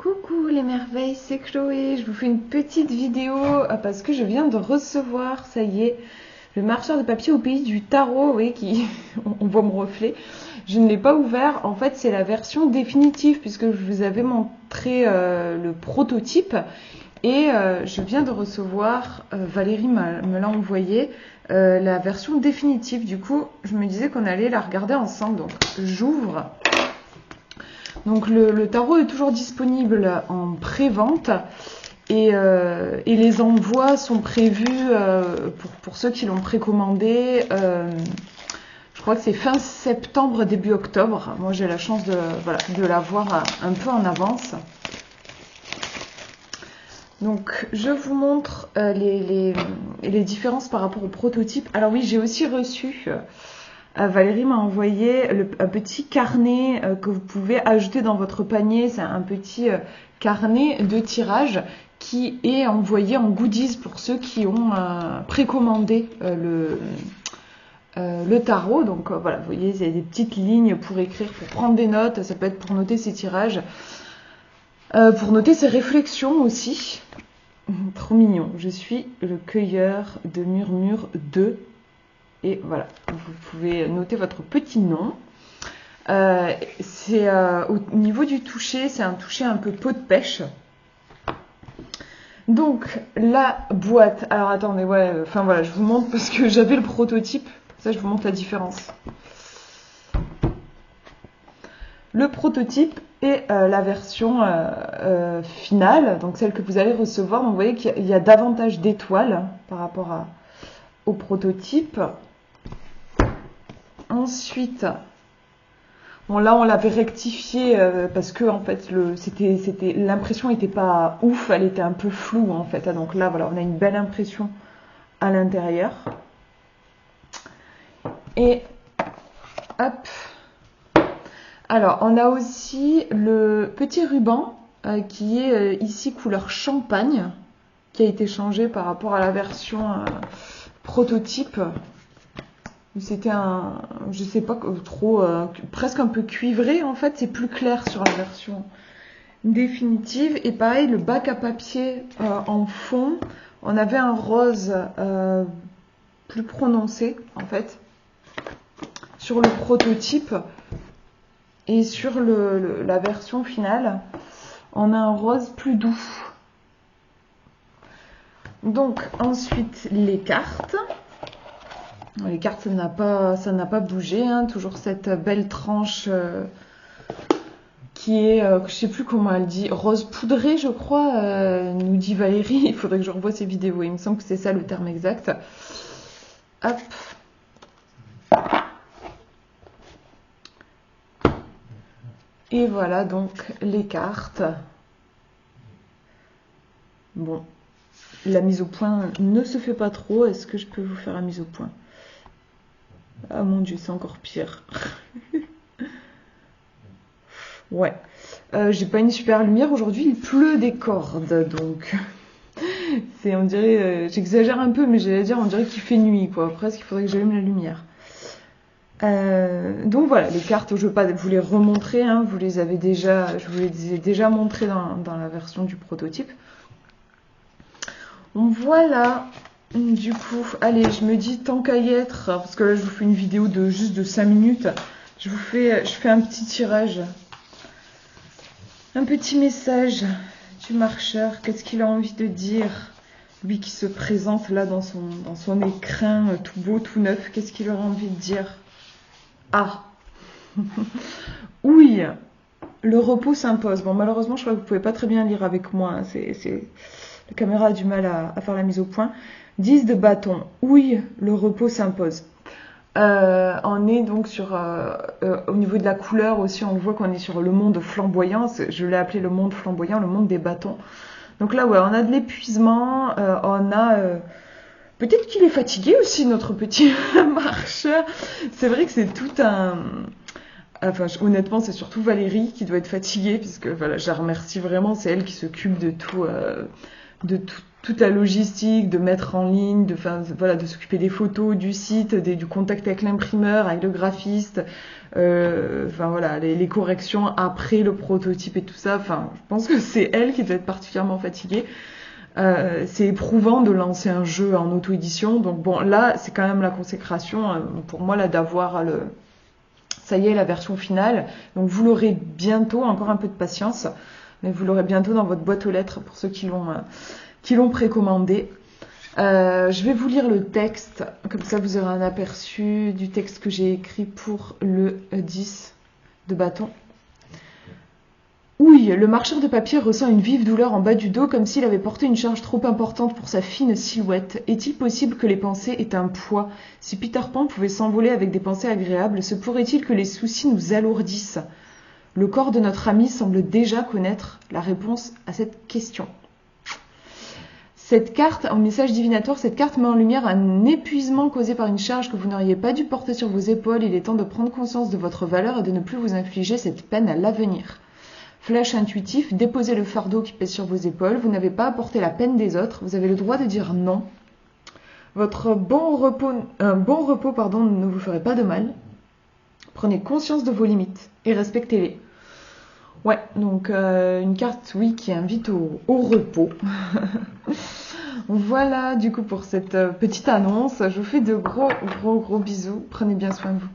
Coucou les merveilles, c'est Chloé, je vous fais une petite vidéo parce que je viens de recevoir, ça y est, le marcheur de papier au pays du tarot, oui, on voit mon reflet. Je ne l'ai pas ouvert, en fait c'est la version définitive puisque je vous avais montré le prototype et je viens de recevoir, Valérie me l'a envoyé, la version définitive. Du coup je me disais qu'on allait la regarder ensemble, donc j'ouvre. Donc le tarot est toujours disponible en pré-vente et les envois sont prévus pour ceux qui l'ont précommandé. Je crois que c'est fin septembre, début octobre. Moi j'ai la chance de l'avoir un peu en avance. Donc je vous montre les différences par rapport au prototype. Alors oui, j'ai aussi reçu... Valérie m'a envoyé un petit carnet que vous pouvez ajouter dans votre panier. C'est un petit carnet de tirage qui est envoyé en goodies pour ceux qui ont précommandé le tarot. Donc voilà, vous voyez, il y a des petites lignes pour écrire, pour prendre des notes. Ça peut être pour noter ses tirages, pour noter ses réflexions aussi. Trop mignon. Je suis le cueilleur de murmures 2. Et voilà, vous pouvez noter votre petit nom. Au niveau du toucher, c'est un toucher un peu peau de pêche. Donc, la boîte. Alors, attendez, voilà, je vous montre parce que j'avais le prototype. Ça, je vous montre la différence. Le prototype et la version finale, donc celle que vous allez recevoir. Donc, vous voyez qu'il y a davantage d'étoiles par rapport au prototype. Ensuite, bon là on l'avait rectifié parce que en fait l'impression n'était pas ouf, elle était un peu floue en fait. Donc là voilà, on a une belle impression à l'intérieur. Et hop. Alors on a aussi le petit ruban qui est ici couleur champagne, qui a été changé par rapport à la version prototype. C'était je sais pas trop, presque un peu cuivré en fait, c'est plus clair sur la version définitive. Et pareil, le bac à papier en fond, on avait un rose plus prononcé en fait sur le prototype, et sur la version finale, on a un rose plus doux. Donc ensuite les cartes. Les cartes, ça n'a pas bougé, hein. Toujours cette belle tranche qui est, je sais plus comment elle dit, rose poudré, je crois, nous dit Valérie. Il faudrait que je revoie ces vidéos, il me semble que c'est ça le terme exact. Hop. Et voilà donc les cartes. Bon, la mise au point ne se fait pas trop. Est-ce que je peux vous faire la mise au point ? Ah mon dieu, c'est encore pire. Ouais. J'ai pas une super lumière aujourd'hui, il pleut des cordes, donc on dirait, j'exagère un peu, mais j'allais dire, on dirait qu'il fait nuit, quoi. Presque, il faudrait que j'allume la lumière. Donc voilà, les cartes, je ne veux pas vous les remontrer, hein, je vous les ai déjà montrées dans la version du prototype. Donc voilà. Du coup, allez, je me dis, tant qu'à y être, parce que là je vous fais une vidéo juste de 5 minutes, je fais un petit tirage, un petit message du marcheur. Qu'est-ce qu'il a envie de dire, lui qui se présente là dans son écrin tout beau, tout neuf? Qu'est-ce qu'il aurait envie de dire? Ah. Oui, le repos s'impose. Bon, malheureusement, je crois que vous pouvez pas très bien lire avec moi, hein. La caméra a du mal à faire la mise au point. 10 de bâton. Oui, le repos s'impose. On est donc au niveau de la couleur aussi, on voit qu'on est sur le monde flamboyant. Je l'ai appelé le monde flamboyant, le monde des bâtons. Donc là, ouais, on a de l'épuisement. On a... peut-être qu'il est fatigué aussi, notre petit marcheur. C'est vrai que c'est tout un... Enfin, honnêtement, c'est surtout Valérie qui doit être fatiguée, puisque voilà, je la remercie vraiment. C'est elle qui s'occupe de tout... toute la logistique, de mettre en ligne, voilà, de s'occuper des photos, du site, du contact avec l'imprimeur, avec le graphiste, voilà, les corrections après le prototype et tout ça. Enfin, je pense que c'est elle qui doit être particulièrement fatiguée. C'est éprouvant de lancer un jeu en auto-édition. Donc bon, là, c'est quand même la consécration pour moi là d'avoir ça y est, la version finale. Donc vous l'aurez bientôt, encore un peu de patience, mais vous l'aurez bientôt dans votre boîte aux lettres pour ceux qui l'ont précommandé. Je vais vous lire le texte, comme ça vous aurez un aperçu du texte que j'ai écrit pour le 10 de bâton. Ouille, le marcheur de papier ressent une vive douleur en bas du dos, comme s'il avait porté une charge trop importante pour sa fine silhouette. Est-il possible que les pensées aient un poids? Si Peter Pan pouvait s'envoler avec des pensées agréables, se pourrait-il que les soucis nous alourdissent? Le corps de notre ami semble déjà connaître la réponse à cette question. Cette carte, en message divinatoire, cette carte met en lumière un épuisement causé par une charge que vous n'auriez pas dû porter sur vos épaules. Il est temps de prendre conscience de votre valeur et de ne plus vous infliger cette peine à l'avenir. Flash intuitif, déposez le fardeau qui pèse sur vos épaules. Vous n'avez pas à porter la peine des autres. Vous avez le droit de dire non. Votre bon repos ne vous ferait pas de mal. Prenez conscience de vos limites et respectez-les. Ouais, donc une carte, oui, qui invite au repos. Voilà, du coup, pour cette petite annonce. Je vous fais de gros bisous. Prenez bien soin de vous.